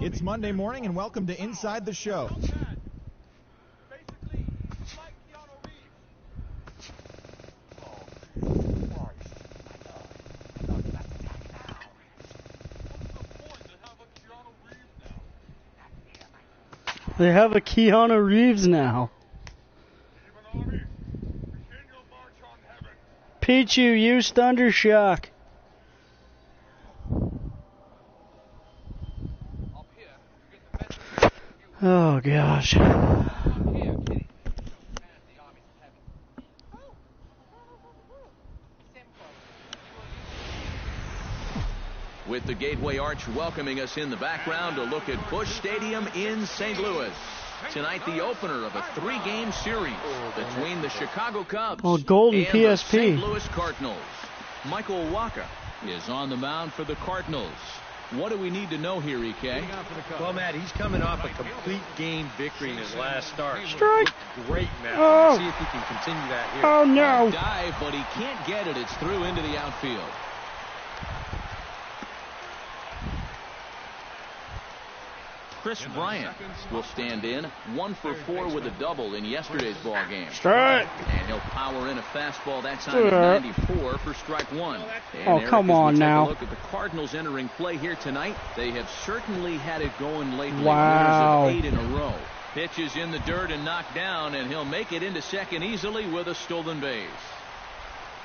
It's Monday morning, and welcome to Inside the Show. They have a Keanu Reeves now. Pichu, use Thundershock. Oh gosh. With the Gateway Arch welcoming us in the background, a look at Busch Stadium in St. Louis. Tonight, the opener of a 3-game series between the Chicago Cubs and the St. Louis Cardinals. Michael Wacha is on the mound for the Cardinals. What do we need to know here, EK? Well, Matt, he's coming off a complete game victory in his last start. Strike! Great, Matt. Oh. See if he can continue that here. Oh, no. A dive, but he can't get it. It's through into the outfield. Chris Bryant will stand in 1 for 4 with a double in yesterday's ball game. Strike. And he'll power in a fastball that time at 94 for strike 1. And oh, come on now. Look at the Cardinals entering play here tonight. They have certainly had it going lately. Wow. Winners of 8 in a row. Pitch is in the dirt and knocked down, and he'll make it into second easily with a stolen base.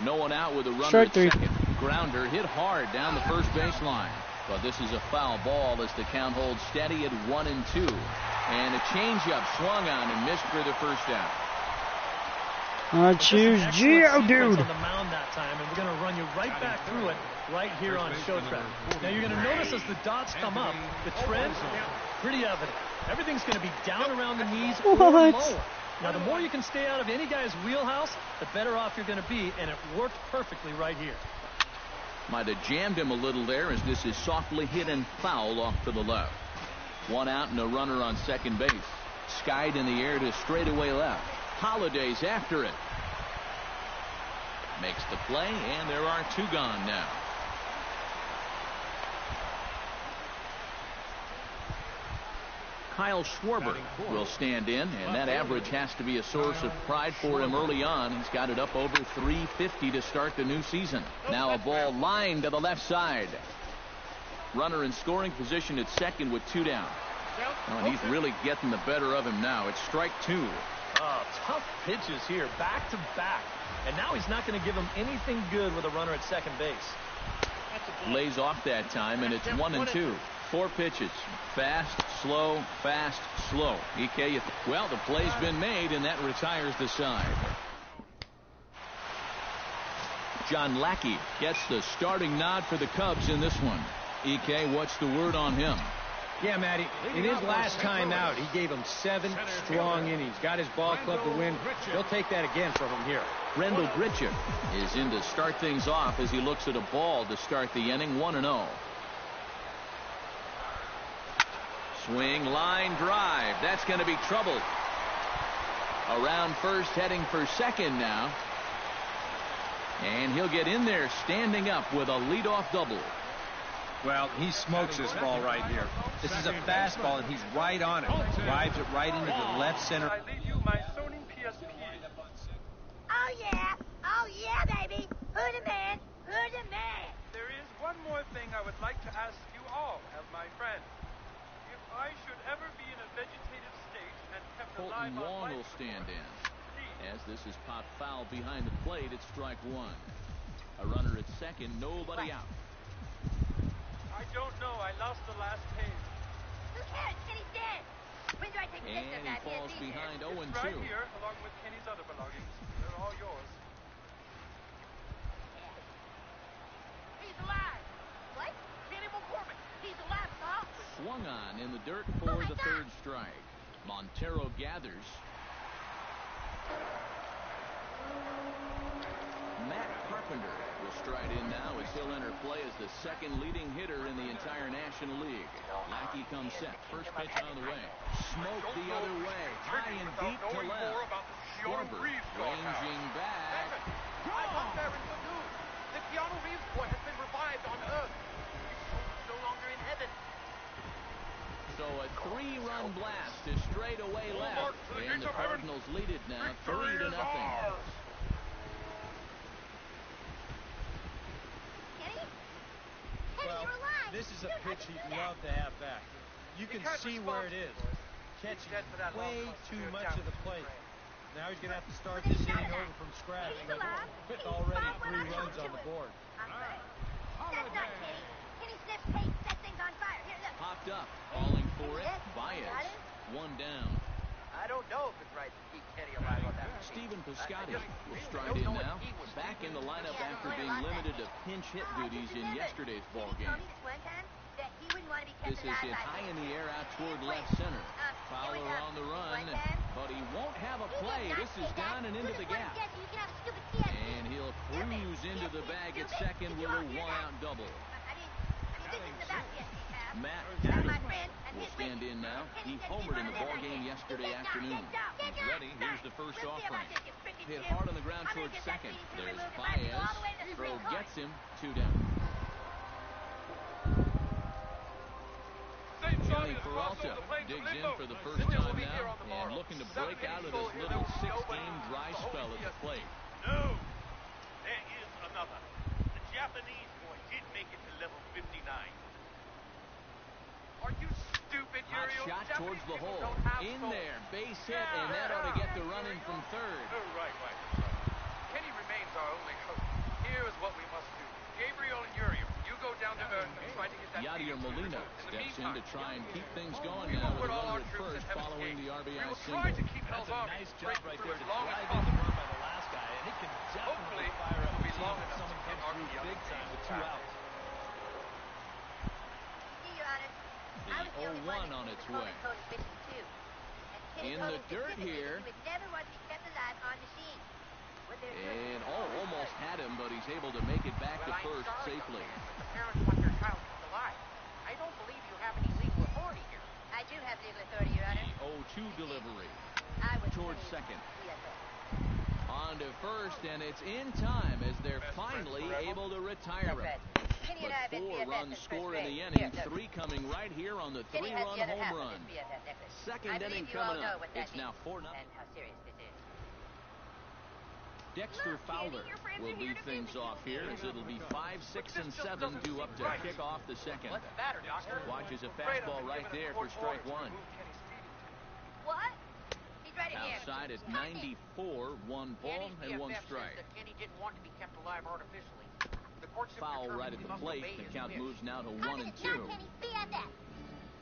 No one out with a runner at second. Grounder hit hard down the first baseline. But this is a foul ball as the count holds steady at 1-2. And a changeup swung on and missed for the first out. I choose Geodude. On the mound that time, and we're going to run you right back through it right here on Show Track. Now you're going to notice as the dots come up, the trend pretty evident. Everything's going to be down around the knees or lower. Now the more you can stay out of any guy's wheelhouse, the better off you're going to be, and it worked perfectly right here. Might have jammed him a little there as this is softly hit and foul off to the left. 1 out and a runner on second base. Skied in the air to straightaway left. Holiday's after it. Makes the play, and there are 2 gone now. Kyle Schwarber will stand in, and that average has to be a source of pride for him early on. He's got it up over 350 to start the new season. Now a ball lined to the left side. Runner in scoring position at second with 2 down. Oh, and he's really getting the better of him now. It's strike 2. Oh, tough pitches here, back to back. And now he's not going to give him anything good with a runner at second base. Lays off that time, and it's 1-2. 4 pitches. Fast, slow, fast, slow. EK, well, the play's been made, and that retires the side. John Lackey gets the starting nod for the Cubs in this one. EK, what's the word on him? Yeah, Matty, in his last time out, he gave him 7 strong innings. Got his ball club to win. He'll take that again from him here. Rendell Grichuk is in to start things off as he looks at a ball to start the inning. 1-0. Swing, line, drive. That's going to be trouble. Around first, heading for second now. And he'll get in there standing up with a leadoff double. Well, he smokes this ball right here. This is a fastball, and he's right on it. Drives it right into the left center. I leave you my Sony PSP. Oh yeah, baby. Who the man? There is one more thing I would like to ask you all, as my friend. If I should ever be in a vegetative state and kept alive Colton on Wong life, will stand in. please. As this is popped foul behind the plate, it's strike 1. A runner at second, nobody out. I don't know. I lost the last page. Who cares? Kenny's dead. When do I take a picture of that? And he falls behind 0-2. It's right here, along with Kenny's other belongings. They're all yours. He's alive. What? Kenny McCormick. He's alive in the hospital. Swung on in the dirt for the 3rd strike. Montero gathers. Matt Carpenter will stride in now as he'll enter play as the 2nd leading hitter in the entire National League. Lackey comes set. First pitch on the way. Smoke the other way. High and deep to left. Schwarber ranging back. I got there in good news. The Keanu Reeves boy has been revived on Earth. He's no longer in heaven. So straightaway left, and the Cardinals lead it now 3-0. Well, this is a pitch he'd love to have back. You can see where it is. Catching way too much of the plate. Now he's going to have to start this inning over from scratch with already 3 runs on the board. That's not Kenny. Kenny sniffs paint, set things on fire. Here, look. Popped up, falling for it. Baez, 1 down. I don't know if it's right to keep Kenny alive on that machine. Stephen Piscotty will stride in now. Back in the lineup after being limited to pinch hit duties in yesterday's ball game. This is hit high in the air out toward left center. Fowler on the run, but he won't have a play. This is down and into the gap. And he'll cruise into the bag at second with a 1-out double. Matt Adams will stand in now. He homered in the ball game yesterday afternoon. He's ready. Here's the first offering. Hit hard on the ground towards second. There's Baez. Throw gets him. 2 down. Johnny Peralta digs in for the first time now and looking to break out of this little 6-game dry spell at the plate. No, there is another. The Japanese boy did make it to level 59. Are you stupid, Hot Uriel? shot Japanese towards the people hole. don't have In soul. there. Base hit, and that ought to get the run in from third. Oh, right. Kenny remains our only hope. Here is what we must do. Gabriel and Uriel, you go down to earth and try to get that... Yadier Molina steps in to try and keep things going we now will with put a all our runner at troops first in heaven's following gate. the RBI We will single. try to keep That's Hell's a army nice job right there to as long as drive in the possible. run by the last guy, and it can Hopefully, definitely fire it up will the be team long if enough someone to comes get through RBI big time with 2 outs. The 0-1 on its way. In the dirt here. And almost had him, but he's able to make it back to first safely. The parents want their child kept alive. I don't believe you have any legal authority here. I do have legal authority, Your Honor. The 0-2 delivery. I was Towards Kenny's second. CFO. On to first, and it's in time as they're finally able to retire him. Kenny and I have But been 4 BFFs runs since score first in the grade. inning, Here, look. 3 coming right here on the Kenny has 3-run the other half home of run. his BFF necklace. Second I inning believe you all coming know up. what that It's now means 4-0. and how serious this is. Dexter Fowler will lead things off here as it'll be 5, 6, and 7 due up to kick off the second. What's the matter, Doctor? Watches a fastball right there for strike 1. What? He's right in here. Outside at 94, 1 ball Kenny's and 1 BFF strike. says that Kenny didn't want to be kept alive artificially. The court simply Foul determined right at he the must plate. obey The his count wish. moves now to How 1 can and it 2. not Kenny's BFF?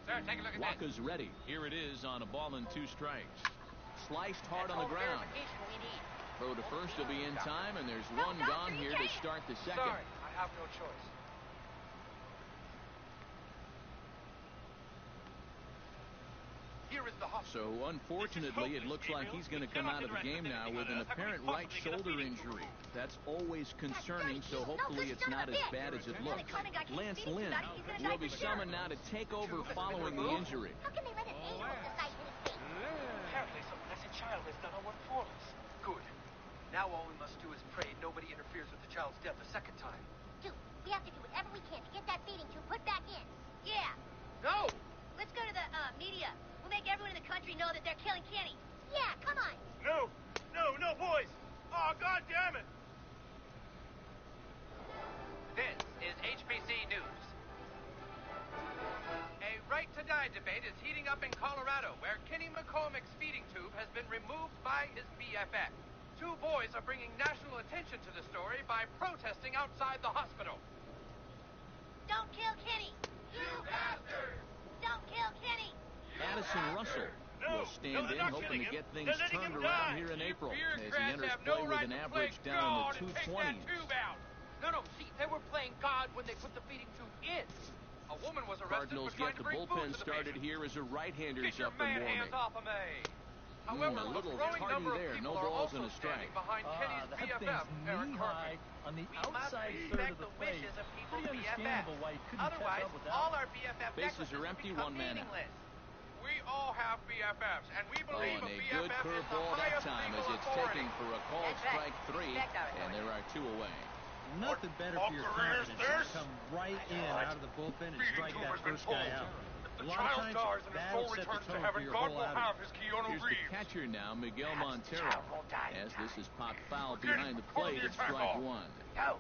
Sir, take a look at that. Walker's ready. Here it is on a ball and 2 strikes. Sliced hard That's on all the the ground. verification we need. Throw to first will be in time, and there's 1 gone here to start the second. Sorry, I have no choice. Here is the hospital. So, unfortunately, it looks like he's going to come out of the game now with an apparent right shoulder injury. That's always concerning, so hopefully it's not as bad as it looks. Lance Lynn will be summoned now to take over following the injury. How can they let an angel decide his fate? Apparently some blessed child has done our work for us. Good. Now all we must do is pray nobody interferes with the child's death a second time. Dude, we have to do whatever we can to get that feeding tube put back in. Yeah. No! Let's go to the media. We'll make everyone in the country know that they're killing Kenny. Yeah, come on. No, boys! Oh, God damn it! This is HBC News. A right-to-die debate is heating up in Colorado, where Kenny McCormick's feeding tube has been removed by his BFF. 2 boys are bringing national attention to the story by protesting outside the hospital. Don't kill Kenny. You bastards! Don't kill Kenny. Addison Russell will stand in, hoping to get things turned around die. here in You April as he bureaucrats enters have play no with right an to average play down God in the and take that 220s. tube out. No, see, they were playing God when they put the feeding tube in. A woman was arrested Cardinals for trying get to the bring food bullpen to the started patient. here as a right-hander's Get your up and man warming. hands off of me. However, a little a growing tardy number there. of people No are balls also and a strike. standing behind Kenny's That BFF, thing's Eric knee-high Cartman. on the We must outside third respect of the the plate. wishes of people's Pretty understandable BFFs. why you couldn't Otherwise, catch up with that. all our BFF Bases necklaces are will empty, become 1 man out. meaningless. We all have BFFs, and we believe And a a BFF good is the curveball that highest time legal as it's authority. taken for a called That's right. strike 3, Respect our and there are 2 away. Nothing better for your confidence than to come right in out of the bullpen and strike that first guy out. The child stars and his soul returns to heaven. God will have his Keanu Here's the Reeves. catcher now, Miguel Montero. As this is popped foul behind the plate, it's strike one. No.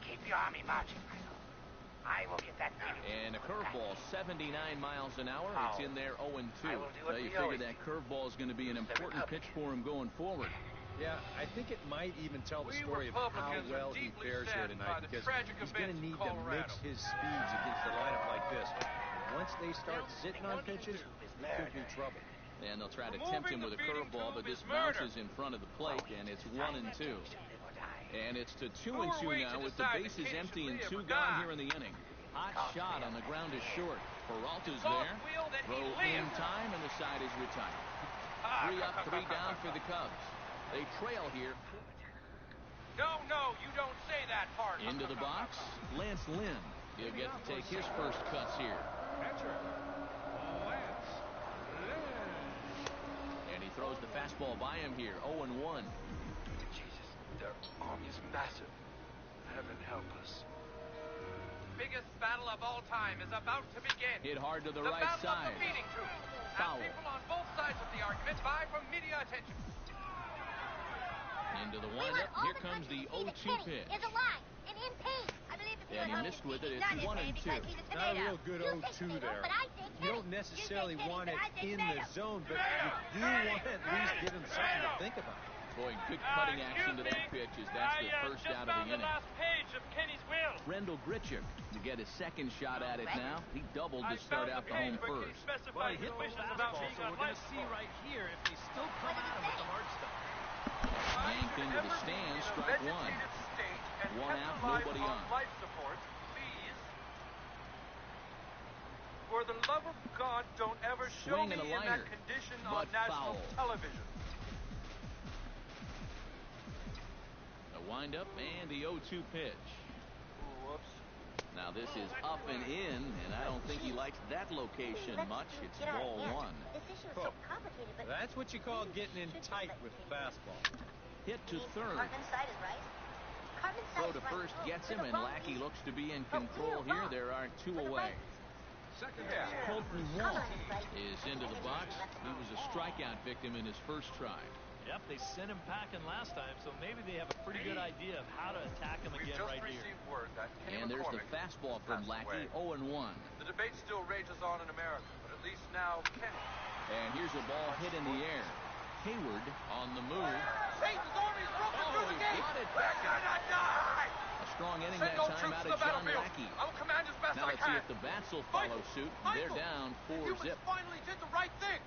Keep your army marching, Michael. I will get that thing. And a curveball, 79 miles an hour. It's in there 0-2. Now you figure that curveball is going to be an important pitch for him going forward. Yeah, I think it might even tell the story of how well he fares here tonight, because he's going to need to mix his speeds against a lineup like this. Once they start sitting on pitches, he could be trouble. And they'll try to tempt him with a curveball, but this bounces in front of the plate, and it's 1-2. And it's to 2-2 now with the bases empty and 2 gone here in the inning. Hot shot on the ground is short. Peralta's there. Throw in time, and the side is retired. 3 up, 3 down for the Cubs. They trail here. No, you don't say that part. Into the box, Lance Lynn. He'll get to take his first cuts here. Catcher, Lance Lynn. And he throws the fastball by him here, 0-1. Jesus, their army is massive. Heaven help us. Biggest battle of all time is about to begin. Hit hard to the right right side. The feeding tube. Foul. And people on both sides of the argument vie for media attention. Into the windup. Here comes the 0-2 pitch. Is alive and in pain. I believe And he missed with it. It's 1-2. Not a real good 0-2 there. You don't necessarily want it in the zone, but you do want to at least give him something to think about. Boy, good cutting action to that pitch as that's the first out of the inning. last page of Kenny's will. Rendell Grichuk to get his second shot at it now. He doubled to start out the home first. Well, he hit the fastball, so we're going to see right here if they still come at him with the hard stuff. Yanked into the stands, strike one. 1 out, nobody on. Life support, please. For the love of God, don't ever show Swing me and a in liner, that condition but on national foul. television. A windup and the 0-2 pitch. Whoops. Now this is up and in, and I don't think he likes that location much. It's ball one. This issue is so complicated, but That's what you call getting in tight with the fastball. Hit to third. Cartman's side is right. Cartman's side Throw is to right. first gets him, The and wrong Lackey piece. looks to be in control here. There are 2 away. Second Colton Wall is into the box. He was a strikeout victim in his first try. Yep, they sent him packing last time, so maybe they have a pretty good idea of how to attack him again right here. word that And there's the fastball from Lackey, 0-1. The debate still rages on in America, but at least now Kenny. And here's a ball hit in the air. Hayward on the move. Satan's army's broken through the gate. Got it. We're gonna die. A strong inning Send that no time troops out to the of John battlefield. Lackey. I will command as best Now I let's see can. if the bats will follow suit. They're down 4-zip. Finally did the right thing.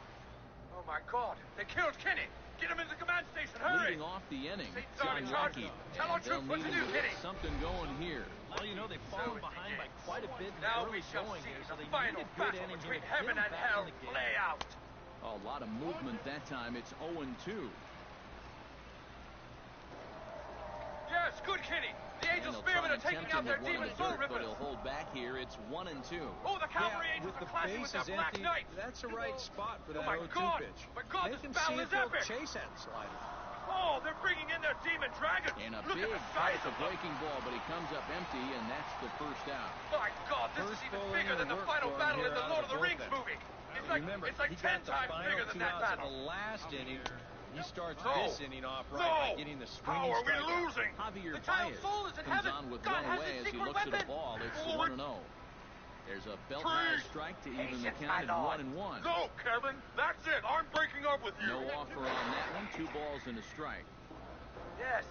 Oh my God! They killed Kenny. Get him into the command station. Hurry! Leading off the inning, Satan's John army charges. Lackey. Tell our And they'll troops what need to him do, to get Kenny. something going here. Well, you know, they've fallen behind by quite a bit in the Now early we shall going see here, so the they final need a good battle inning between here to get heaven them and back hell in the game. play out. A lot of movement that time. It's 0-2. Yes, good Kenny. The And angel they'll spearmen try are and taking tempt out him their with one in demon the soul dirt, but he'll rippers. hold back here. It's 1-2. Oh, the cavalry angels with are the clashing with their bases black empty, knights. that's the right spot for that my 0-2 God. pitch. My God, Make this him battle see is if he'll epic. chase that slider. Oh, they're bringing in their demon dragons. And a Look big at the size fight, a of them. breaking ball, but he comes up empty, and that's the first out. My God, this First is even full bigger inning than the of work final for him battle in here the out Lord of of the the Rings bullpen. movie. Remember, It's like he 10 got the times final bigger than 2 that outs of the battle. last inning. He starts No. this inning off right No. by getting the swinging How are we strikeout. losing? Javier The child's Baez soul is in comes heaven. on with God one has away his as he secret looks at weapon. the ball. It's Oh, 1-0. There's a belt-high strike to even the count at 1-1. Go, Kevin. That's it. I'm breaking up with you. No offer on that one. 2 balls and a strike. Yes,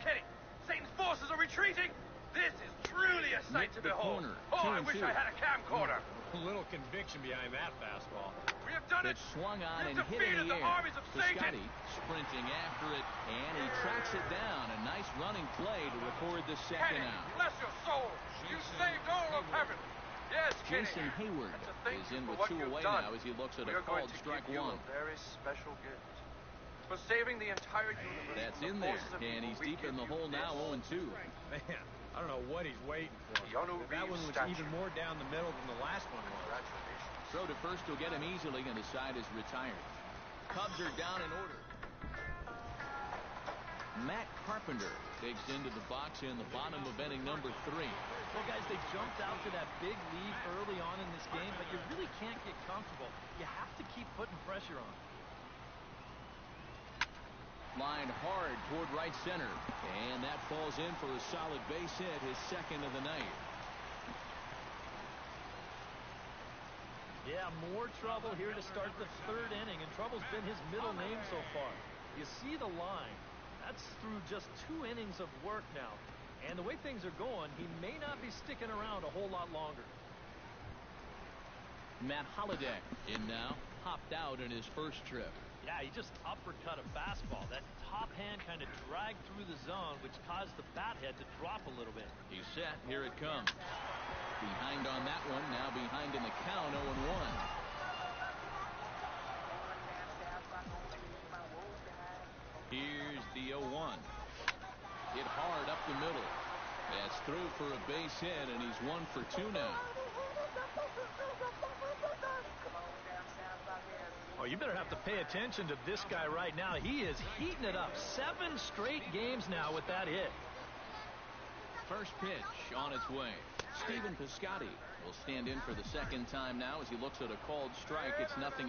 Kenny. Satan's forces are retreating. This is truly a sight Nicked to the behold. corner. Oh, I 2-2. wish I had a camcorder. A little conviction behind that fastball. We have done it. It's swung on We've and hit in defeated the the air. armies of Satan. Scotty sprinting after it, and he tracks it down. A nice running play to record the second Kenny, out. bless your soul. You saved all of heaven. Yes, Kenny. Jason Hayward That's a thank is you in for with what 2 you've away done. now as he looks at We a are going called to strike give you 1. a very special gift. For saving the entire universe. That's from the in there, forces of and evil, he's we deep in give the you hole now, this. 0-2. Man, I don't know what he's waiting for. Keanu That one Reeves was statue. even more down the middle than the last one was. Congratulations. Throw to first will get him easily, and the side is retired. Cubs are down in order. Matt Carpenter takes into the box in the bottom of inning number 3. Well, guys, they jumped out to that big lead early on in this game, but you really can't get comfortable. You have to keep putting pressure on. Lined hard toward right center, and that falls in for a solid base hit, his second of the night. Yeah, more trouble here to start the 3rd inning, and trouble's been his middle name so far. You see the line. That's through just 2 innings of work now. And the way things are going, he may not be sticking around a whole lot longer. Matt Holliday in now, hopped out in his first trip. Yeah, he just uppercut a fastball. That top hand kind of dragged through the zone, which caused the bat head to drop a little bit. He's set. Here it comes. Behind on that one. Now behind in the count, 0-1. Here's the 0-1. Hit hard up the middle. That's through for a base hit, and he's 1 for 2 now. Oh, you better have to pay attention to this guy right now. He is heating it up. 7 straight games now with that hit. First pitch on its way. Stephen Piscotty will stand in for the second time now as he looks at a called strike. It's 0-1.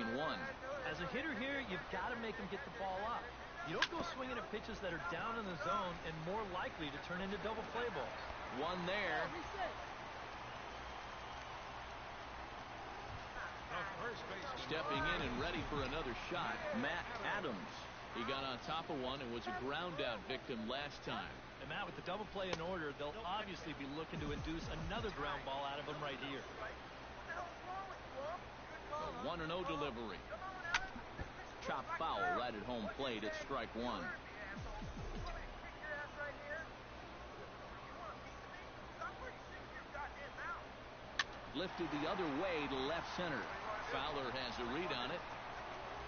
As a hitter here, you've got to make him get the ball up. You don't go swinging at pitches that are down in the zone and more likely to turn into double play balls. One there. Stepping in and ready for another shot, Matt Adams. He got on top of one and was a ground out victim last time. And Matt, with the double play in order, they'll obviously be looking to induce another ground ball out of him right here. The 1-0 delivery. Chop foul right at home plate. It's strike 1. Lifted the other way to left center. Fowler has a read on it.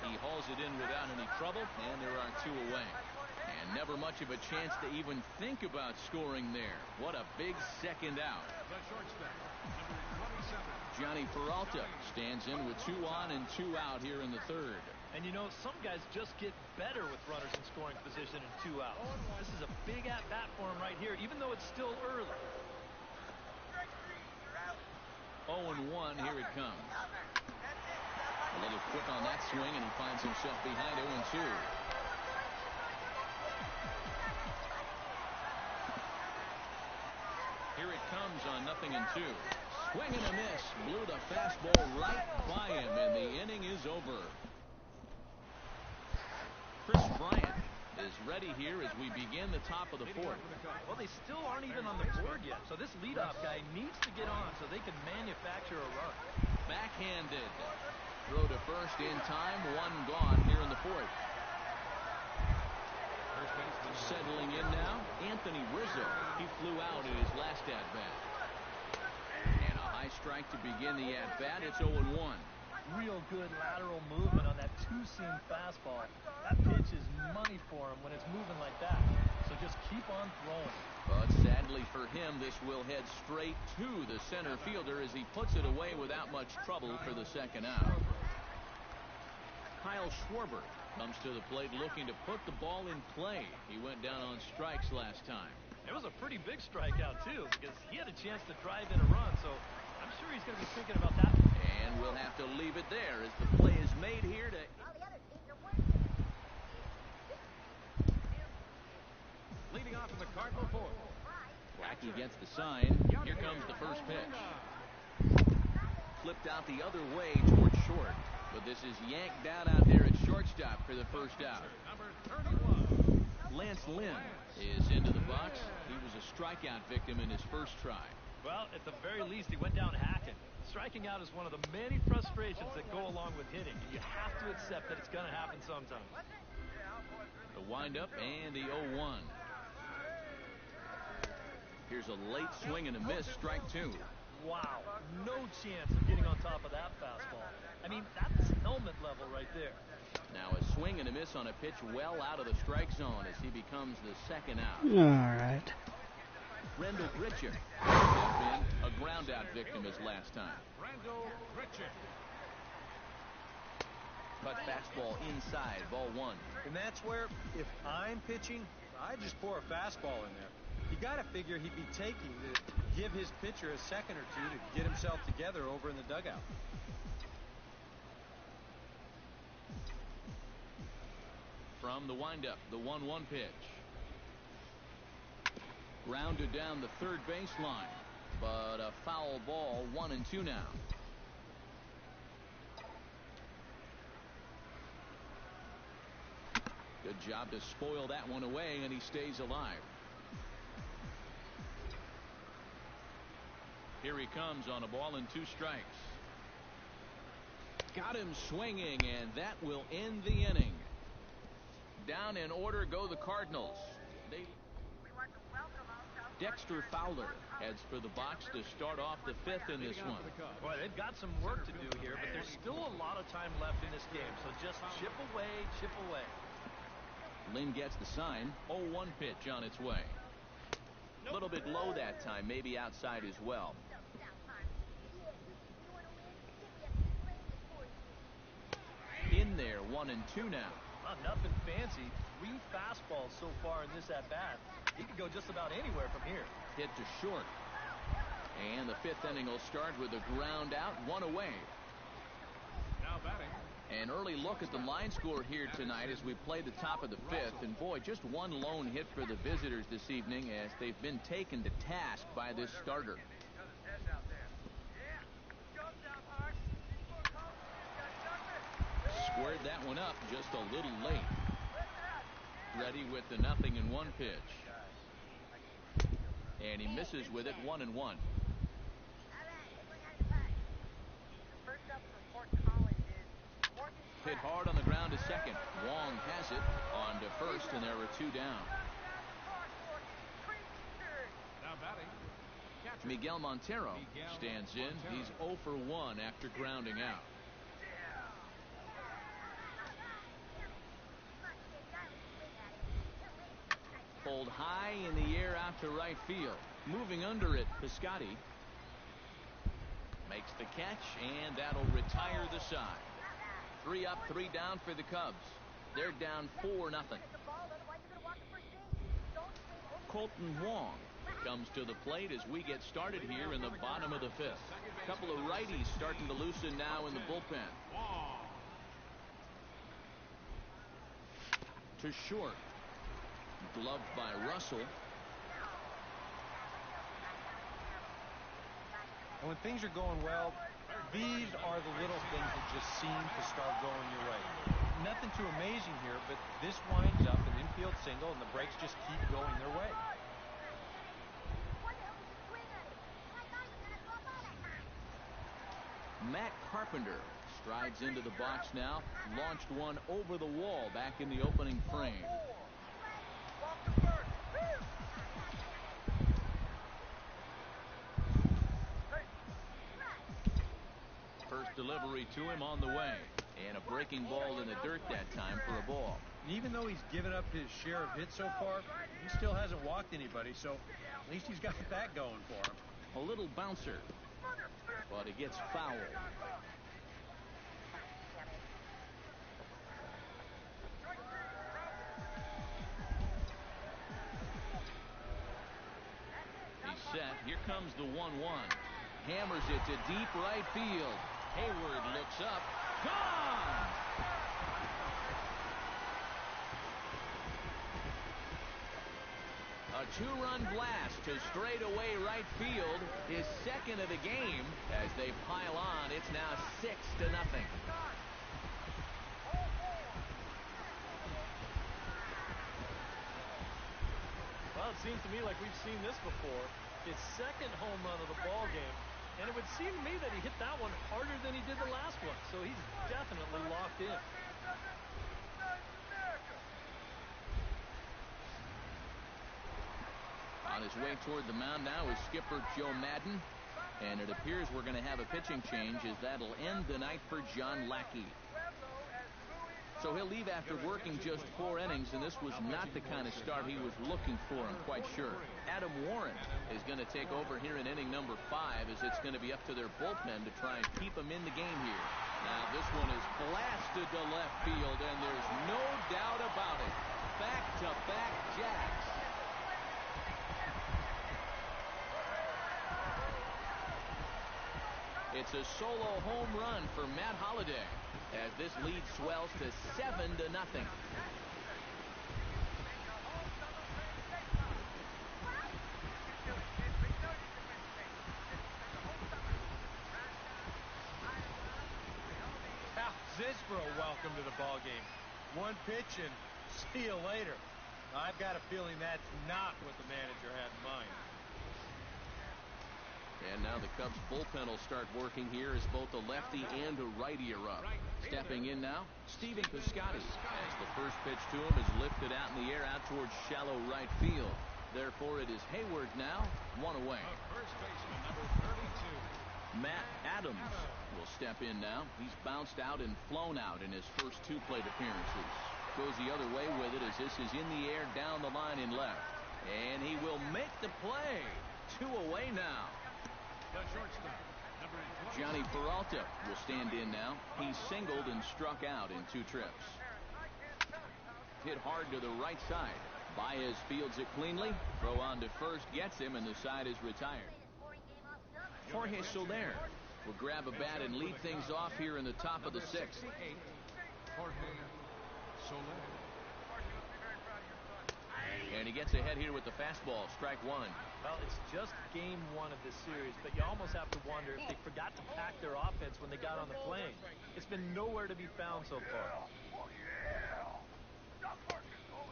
He hauls it in without any trouble, and there are 2 away. And never much of a chance to even think about scoring there. What a big second out. Johnny Peralta stands in with 2 on and 2 out here in the 3rd. And you know, some guys just get better with runners in scoring position and 2 out. This is a big at-bat for him right here, even though it's still early. 0-1, here it comes. A little quick on that swing, and he finds himself behind 0-2. Here it comes on 0-2. Swing and a miss. Blew the fastball right by him, and the inning is over. Chris Bryant is ready here as we begin the top of the 4th. Well, they still aren't even on the board yet, so this leadoff guy needs to get on so they can manufacture a run. Backhanded. Throw to first in time. 1 gone here in the 4th. Settling in now, Anthony Rizzo. He flew out in his last at-bat. And a high strike to begin the at-bat. It's 0-1. Real good lateral movement on that 2-seam fastball. That pitch is money for him when it's moving like that. So just keep on throwing. But sadly for him, this will head straight to the center fielder as he puts it away without much trouble for the second out. Kyle Schwarber comes to the plate looking to put the ball in play. He went down on strikes last time. It was a pretty big strikeout, too, because he had a chance to drive in a run, so I'm sure he's going to be thinking about that. And we'll have to leave it there as the play is made here to... Leading off in the Cardinal 4th. Wacky gets the sign. Here comes the first pitch. Flipped out the other way towards short. But this is yanked down out there at shortstop for the first out. Number 31. Lance Lynn is into the box. He was a strikeout victim in his first try. Well, at the very least, he went down hacking. Striking out is one of the many frustrations that go along with hitting. And you have to accept that it's going to happen sometimes. The windup and the 0-1. Here's a late swing and a miss, strike 2. Wow, no chance of getting on top of that fastball. I mean, that's helmet level right there. Now a swing and a miss on a pitch well out of the strike zone as he becomes the second out. All right. Rendell Gritcher has been a ground out victim as last time. Rendell Gritcher. Cut fastball inside, ball 1. And that's where, if I'm pitching, I just pour a fastball in there. You got to figure he'd be taking to give his pitcher a second or two to get himself together over in the dugout. From the windup, the 1-1 pitch. Grounded down the third baseline, but a foul ball, 1-2 now. Good job to spoil that one away, and he stays alive. Here he comes on a ball and 2 strikes. Got him swinging, and that will end the inning. Down in order go the Cardinals. Dexter Fowler heads for the box to start off the 5th in this one. Boy, they've got some work to do here, but there's still a lot of time left in this game, so just chip away, chip away. Lynn gets the sign. 0-1 pitch on its way. A little bit low that time, maybe outside as well. In there, 1-2 now. Well, nothing fancy. 3 fastballs so far in this at-bat. He could go just about anywhere from here. Hit to short. And the 5th inning will start with a ground out, 1 away. Now batting. An early look at the line score here tonight as we play the top of the 5th. And boy, just 1 lone hit for the visitors this evening as they've been taken to task by this starter. Squared that one up just a little late. Ready with the 0-1 pitch. And he misses with it, 1-1. Hit hard on the ground to second. Wong has it on to first, and there are 2 down. Now batting. Catcher. Miguel Montero stands in. He's 0 for 1 after grounding out. Pulled high in the air out to right field. Moving under it, Piscotty makes the catch, and that'll retire the side. 3 up, 3 down for the Cubs. They're down 4-0. Colton Wong comes to the plate as we get started here in the bottom of the 5th. A couple of righties starting to loosen now in the bullpen. To short. Gloved by Russell. And when things are going well, these are the little things that just seem to start going your way. Nothing too amazing here, but this winds up an infield single, and the breaks just keep going their way. Matt Carpenter strides into the box now. Launched one over the wall back in the opening frame. First delivery to him on the way. And a breaking ball in the dirt that time for a ball. And even though he's given up his share of hits so far, he still hasn't walked anybody, so at least he's got that going for him. A little bouncer, but it gets fouled. He's set. Here comes the 1-1. Hammers it to deep right field. Hayward looks up. Gone! A 2-run blast to straightaway right field. His second of the game as they pile on. It's now 6-0. Well, it seems to me like we've seen this before. His second home run of the ball game. And it would seem to me that he hit that one harder than he did the last one. So he's definitely locked in. On his way toward the mound now is skipper Joe Madden. And it appears we're going to have a pitching change as that'll end the night for John Lackey. So he'll leave after working just 4 innings, and this was not the kind of start he was looking for, I'm quite sure. Adam Warren is going to take over here in inning number 5 as it's going to be up to their bullpen to try and keep him in the game here. Now this one is blasted to left field, and there's no doubt about it. back-to-back jacks. It's a solo home run for Matt Holliday as this lead swells to 7-0. How's this for a welcome to the ball game? One pitch and see you later. I've got a feeling that's not what the manager had in mind. And now the Cubs bullpen will start working here as both a lefty and a righty are up. Stepping in now, Stephen Piscotty, as the first pitch to him is lifted out in the air out towards shallow right field. Therefore, it is Hayward now, one away. First baseman, number 32. Matt Adams will step in now. He's bounced out and flown out in his first two plate appearances. Goes the other way with it as this is in the air down the line in left. And he will make the play. 2 away now. The shortstop, number 20. Johnny Peralta will stand in now. He's singled and struck out in 2 trips. Hit hard to the right side. Baez fields it cleanly. Throw on to first gets him, and the side is retired. Jorge Soler will grab a bat and lead things off here in the top of the 6th. Jorge Soler. And he gets ahead here with the fastball, strike 1. Well, it's just game 1 of this series, but you almost have to wonder if they forgot to pack their offense when they got on the plane. It's been nowhere to be found so far.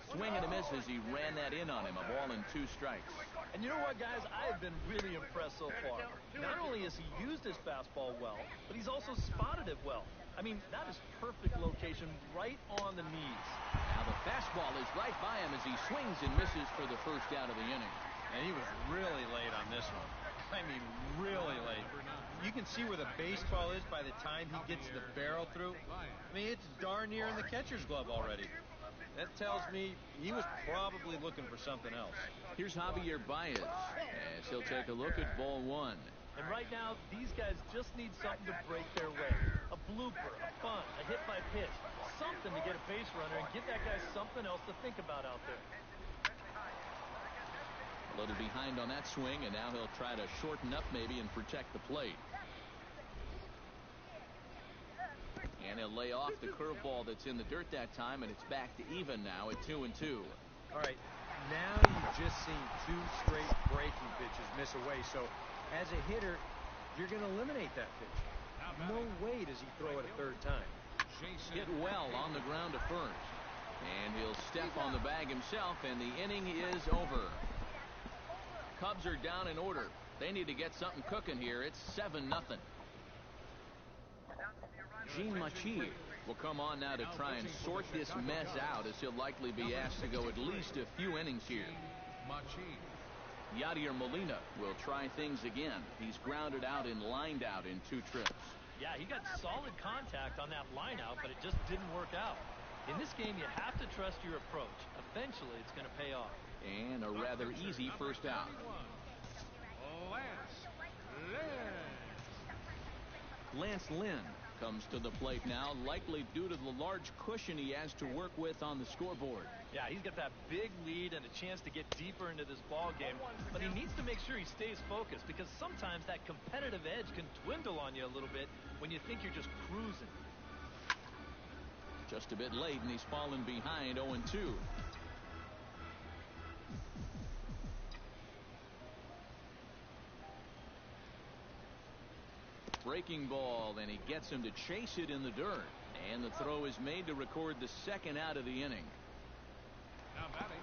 Swing and a miss as he ran that in on him. A ball and 2 strikes. And you know what, guys? I have been really impressed so far. Not only has he used his fastball well, but he's also spotted it well. I mean, that is perfect location right on the knees. Now the fastball is right by him as he swings and misses for the first out of the inning. And he was really late on this one. I mean, really late. You can see where the baseball is by the time he gets the barrel through. I mean, it's darn near in the catcher's glove already. That tells me he was probably looking for something else. Here's Javier Baez as he'll take a look at ball 1. And right now, these guys just need something to break their way. A blooper, a bunt, a hit by pitch. Something to get a base runner and give that guy something else to think about out there. A little behind on that swing, and now he'll try to shorten up maybe and protect the plate. And he'll lay off the curveball that's in the dirt that time, and it's back to even now at 2-2. All right, now you've just seen 2 straight breaking pitches miss away. So as a hitter, you're going to eliminate that pitch. No way does he throw it a 3rd time. Hit well on the ground to first. And he'll step on the bag himself, and the inning is over. Cubs are down in order. They need to get something cooking here. It's 7-0. Gene Machi will come on now to try and sort this mess out, as he'll likely be asked to go at least a few innings here. Yadier Molina will try things again. He's grounded out and lined out in 2 trips. Yeah, he got solid contact on that line out, but it just didn't work out. In this game, you have to trust your approach. Eventually, it's going to pay off. And a rather easy first out. Lance Lynn comes to the plate now, likely due to the large cushion he has to work with on the scoreboard. Yeah, he's got that big lead and a chance to get deeper into this ball game, but he needs to make sure he stays focused, because sometimes that competitive edge can dwindle on you a little bit when you think you're just cruising. Just a bit late, and he's fallen behind 0-2. Breaking ball, and he gets him to chase it in the dirt. And the throw is made to record the 2nd out of the inning. Now batting,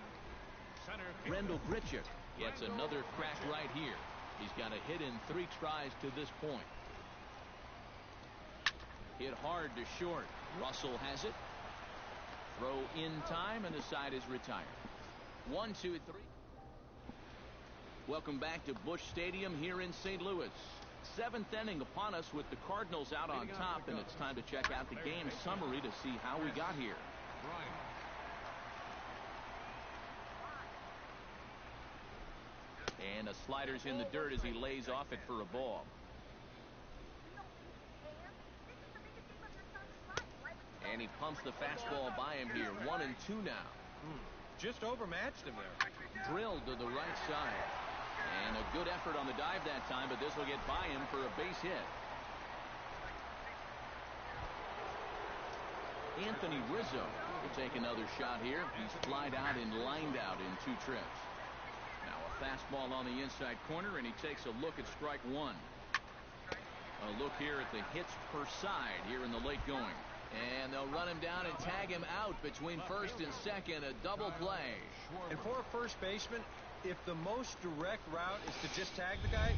center Rendell Grichuk gets another crack right here. He's got a hit in 3 tries to this point. Hit hard to short. Russell has it. Throw in time, and the side is retired. 1-2-3. Welcome back to Busch Stadium here in St. Louis. 7th inning upon us with the Cardinals out on top, and it's time to check out the game summary to see how we got here. And a slider's in the dirt as he lays off it for a ball. And he pumps the fastball by him here. 1-2 now. just overmatched him there. Drilled to the right side. And a good effort on the dive that time, but this will get by him for a base hit. Anthony Rizzo will take another shot here. He's flied out and lined out in 2 trips. Now a fastball on the inside corner, and he takes a look at strike 1. A look here at the hits per side here in the late going. And they'll run him down and tag him out between first and second. A double play. And for a first baseman, if the most direct route is to just tag the guy,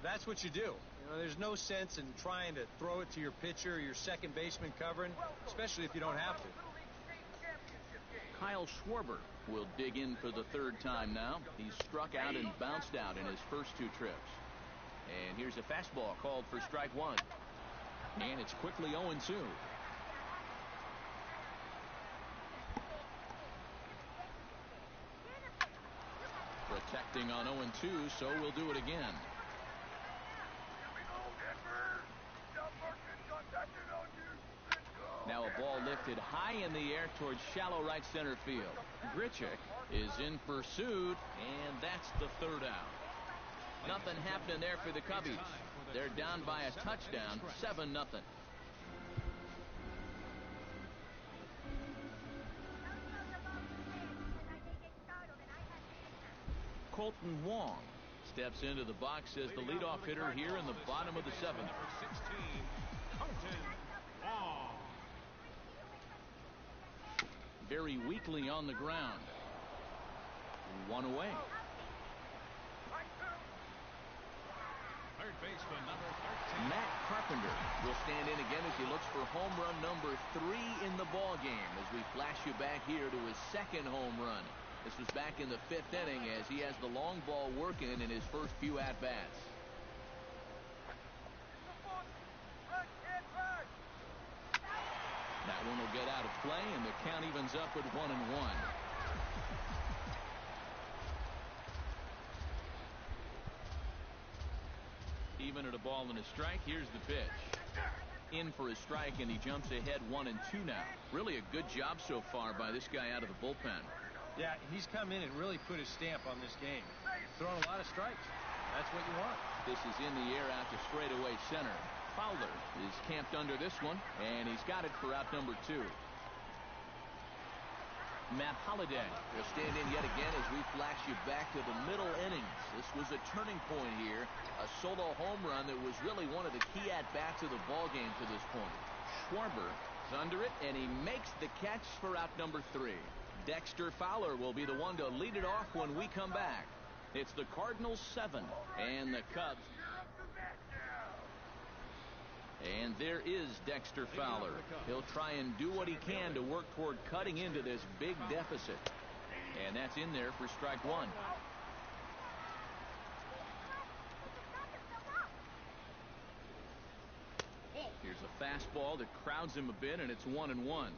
that's what you do. There's no sense in trying to throw it to your pitcher or your second baseman covering, especially if you don't have to. Kyle Schwarber will dig in for the 3rd time now. He's struck out and bounced out in his first 2 trips. And here's a fastball called for strike 1. And it's quickly 0-2. Protecting on 0-2, so we'll do it again. Now a ball lifted high in the air towards shallow right center field. Grichuk is in pursuit, and that's the 3rd out. Nothing happening there for the Cubbies. They're down by a touchdown, 7-0. Colton Wong steps into the box as the leadoff hitter here in the bottom of the 7th. Number 16, Colton Wong. Very weakly on the ground. 1 away. Third baseman, number 13. Matt Carpenter will stand in again as he looks for home run number 3 in the ball game as we flash you back here to his 2nd home run. This was back in the 5th inning as he has the long ball working in his first few at-bats. That one will get out of play, and the count evens up at 1-1. Even at a ball and a strike. Here's the pitch. In for a strike, and he jumps ahead 1-2 now. Really a good job so far by this guy out of the bullpen. Yeah, he's come in and really put his stamp on this game. Throwing a lot of strikes. That's what you want. This is in the air out to straightaway center. Fowler is camped under this one, and he's got it for out number 2. Matt Holliday will stand in yet again as we flash you back to the middle innings. This was a turning point here. A solo home run that was really one of the key at-bats of the ball game to this point. Schwarber is under it, and he makes the catch for out number 3. Dexter Fowler will be the one to lead it off when we come back. It's the Cardinals 7 and the Cubs. And there is Dexter Fowler. He'll try and do what he can to work toward cutting into this big deficit. And that's in there for strike 1. Here's a fastball that crowds him a bit, and it's 1-1.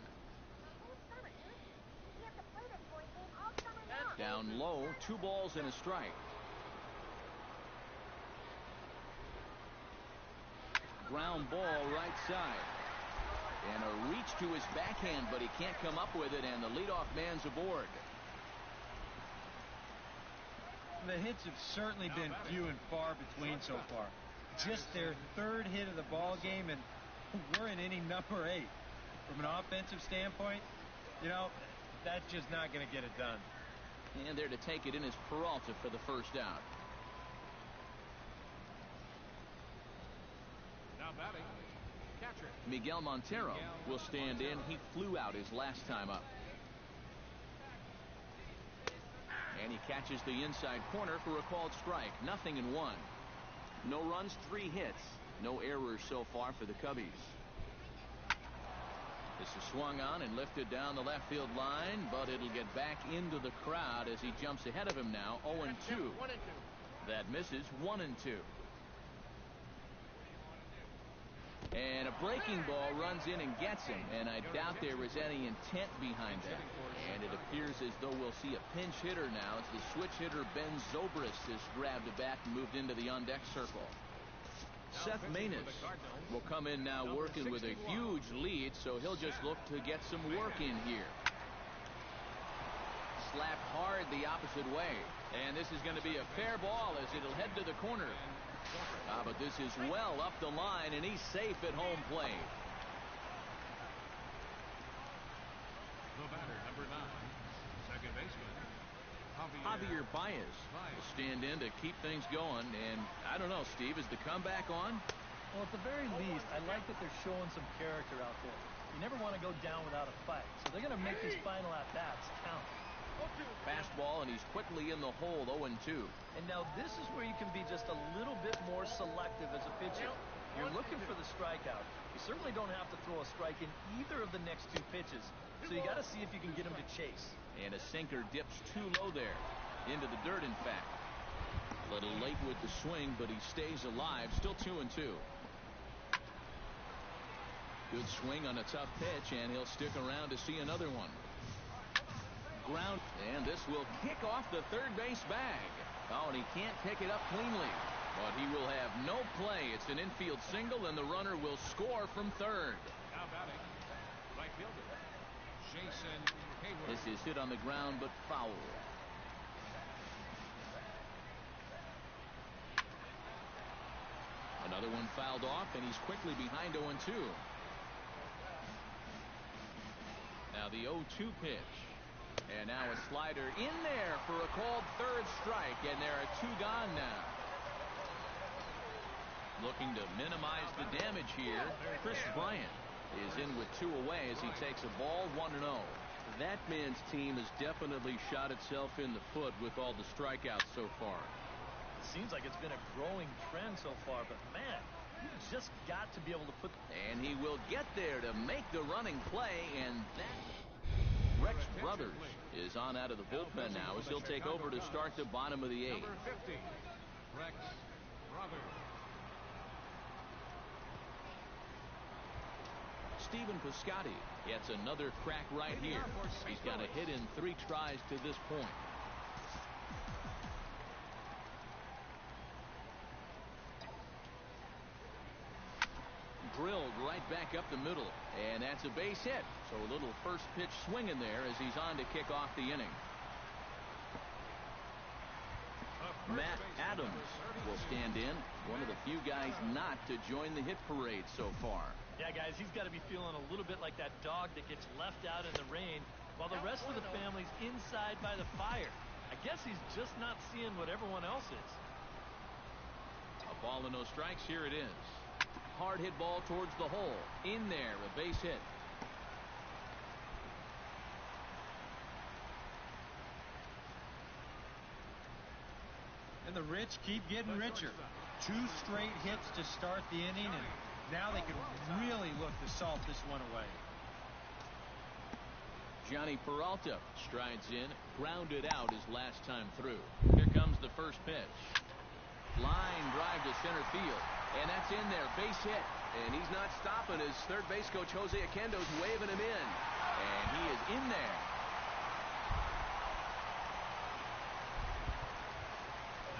Down low, 2 balls and a strike. Ground ball right side. And a reach to his backhand, but he can't come up with it, and the leadoff man's aboard. The hits have certainly been few and far between so far. Just their 3rd hit of the ball game, and we're in inning number 8. From an offensive standpoint, that's just not going to get it done. And there to take it in is Peralta for the 1st out. Now batting, catcher. Miguel Montero will stand in. He flew out his last time up. And he catches the inside corner for a called strike. 0-1. No runs, 3 hits. No errors so far for the Cubbies. This is swung on and lifted down the left field line, but it'll get back into the crowd as he jumps ahead of him now. 0-2. That misses. 1-2. And a breaking ball runs in and gets him, and I doubt there was any intent behind that. And it appears as though we'll see a pinch hitter now as the switch hitter Ben Zobrist has grabbed a bat and moved into the on-deck circle. Seth Maness will come in now working with a huge lead, so he'll just look to get some work in here. slapped hard the opposite way. And this is going to be a fair ball as it'll head to the corner. But this is well up the line, and he's safe at home plate. The batter, number 9, second baseman, Javier Baez will stand in to keep things going. And I don't know, Steve, is the comeback on? Well, at the very least, I like that they're showing some character out there. You never want to go down without a fight, so they're going to make these final at-bats count. Fastball, and he's quickly in the hole, 0-2. And now this is where you can be just a little bit more selective as a pitcher. You're looking for the strikeout. You certainly don't have to throw a strike in either of the next 2 pitches, so you got to see if you can get him to chase. And a sinker dips too low there. Into the dirt, in fact. A little late with the swing, but he stays alive. Still 2-2. Good swing on a tough pitch, and he'll stick around to see another one. Ground, and this will kick off the third base bag. Oh, and he can't pick it up cleanly. But he will have no play. It's an infield single, and the runner will score from third. now batting, right fielder, Jason Hayward. This is hit on the ground, but foul. Another one fouled off, and he's quickly behind 0-2. Now the 0-2 pitch. And now a slider in there for a called third strike, and there are 2 gone now. Looking to minimize the damage here, Chris Bryant is in with 2 away as he takes a ball 1-0. That man's team has definitely shot itself in the foot with all the strikeouts so far. It seems like it's been a growing trend so far, but man, you just got to be able to put... And he will get there to make the running play, and that... Rex Brothers is on out of the bullpen now as he'll take over to start the bottom of the 8th. Number 50, Rex Brothers. Stephen Piscotty gets another crack right here. He's got a hit in 3 tries to this point. Drilled right back up the middle, and that's a base hit. So a little first pitch swing in there as he's on to kick off the inning. Matt Adams will stand in, one of the few guys not to join the hit parade so far. Yeah, guys, he's got to be feeling a little bit like that dog that gets left out in the rain while the rest of the family's inside by the fire. I guess he's just not seeing what everyone else is. A ball and no strikes. Here it is. Hard hit ball towards the hole. In there, a base hit. And the rich keep getting richer. 2 straight hits to start the inning, and now they can really look to salt this one away. Johnny Peralta strides in, grounded out his last time through. Here comes the first pitch. Line drive to center field, and that's in there, base hit. And he's not stopping as third base coach Jose Oquendo's waving him in. And he is in there.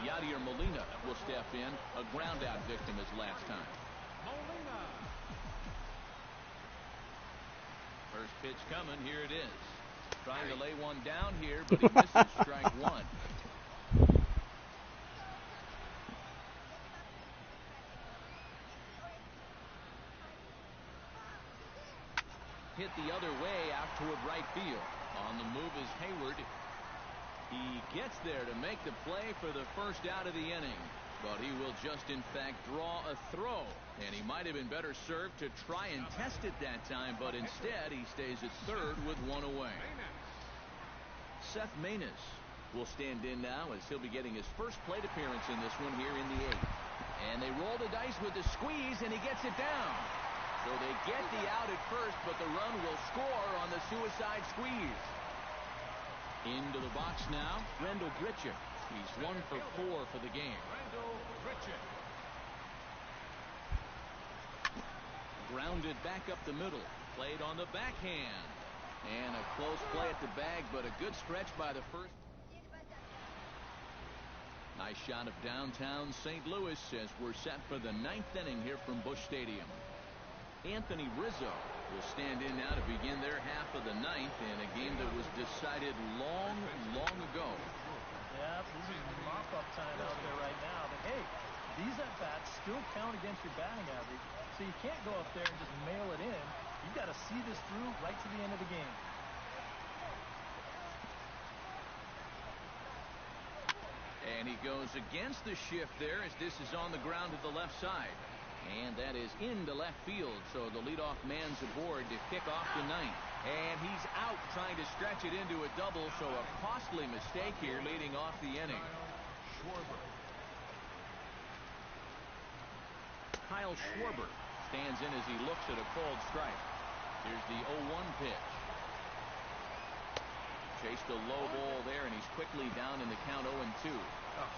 Yadier Molina will step in, a ground out victim his last time. Molina. First pitch coming, here it is. Trying to lay one down here, but he misses strike 1. Hit the other way out toward right field. On the move is Hayward. He gets there to make the play for the first out of the inning. But he will just, in fact, draw a throw. And he might have been better served to try and test it that time, but instead he stays at third with 1 away. Seth Maness will stand in now as he'll be getting his first plate appearance in this one here in the 8th. And they roll the dice with the squeeze, and he gets it down. So they get the out at first, but the run will score on the suicide squeeze. Into the box now, Randall Grichuk. He's 1 for 4 for the game. Randall Grichuk. Grounded back up the middle. Played on the backhand. And a close play at the bag, but a good stretch by the first. Nice shot of downtown St. Louis as we're set for the 9th inning here from Busch Stadium. Anthony Rizzo will stand in now to begin their half of the ninth in a game that was decided long ago. Yeah, this is mop-up time out there right now. But, hey, these at-bats still count against your batting average, so you can't go up there and just mail it in. You've got to see this through right to the end of the game. And he goes against the shift there as this is on the ground to the left side. And that is into left field, so the leadoff man's aboard to kick off the ninth. And he's out trying to stretch it into a double, so a costly mistake here leading off the inning. Kyle Schwarber stands in as he looks at a called strike. Here's the 0-1 pitch. Chased a low ball there, and he's quickly down in the count 0-2. Oh,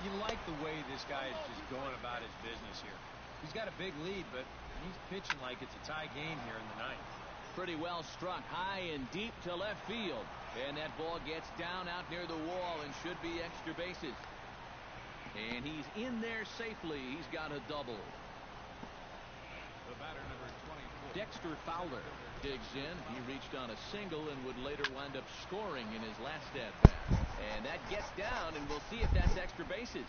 you like the way this guy is just going about his business here. He's got a big lead, but he's pitching like it's a tie game here in the ninth. Pretty well struck high and deep to left field. And that ball gets down out near the wall and should be extra bases. And he's in there safely. He's got a double. The batter, number 24. Dexter Fowler digs in. He reached on a single and would later wind up scoring in his last at-bat. And that gets down, and we'll see if that's extra bases.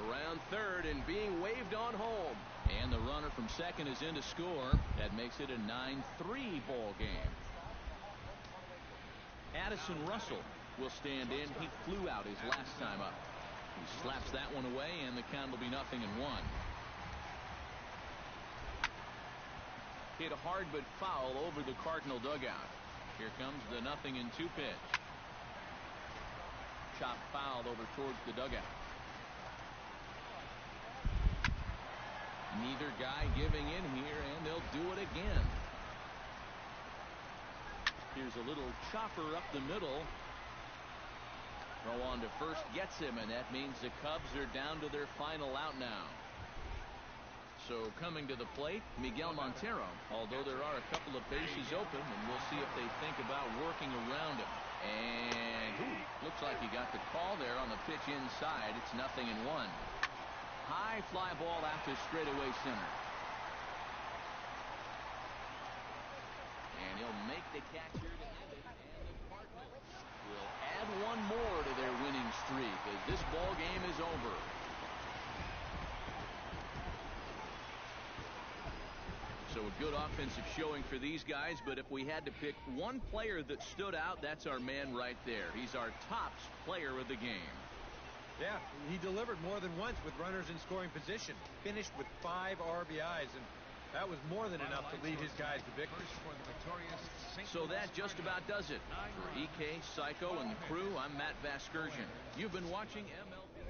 Around third and being waved on home. And the runner from second is in to score. That makes it a 9-3 ball game. Addison Russell will stand in. He flew out his last time up. He slaps that one away, and the count will be 0-1. Hit hard but foul over the Cardinal dugout. Here comes the 0-2 pitch. Chop fouled over towards the dugout. Neither guy giving in here, and they'll do it again. Here's a little chopper up the middle. Throw on to first gets him, and that means the Cubs are down to their final out now. So coming to the plate, Miguel Montero, although there are a couple of bases open, and we'll see if they think about working around him. And looks like he got the call there on the pitch inside. It's 0-1. High fly ball out to straightaway center. And he'll make the catcher to end it, and the Cardinals will add one more to their winning streak as this ball game is over. So a good offensive showing for these guys, but if we had to pick one player that stood out, that's our man right there. He's our top player of the game. Yeah, he delivered more than once with runners in scoring position. Finished with 5 RBIs, and that was more than enough to lead his guys to victory. So that just about does it. For EK, Psycho, and the crew, I'm Matt Vasgersian. You've been watching MLB.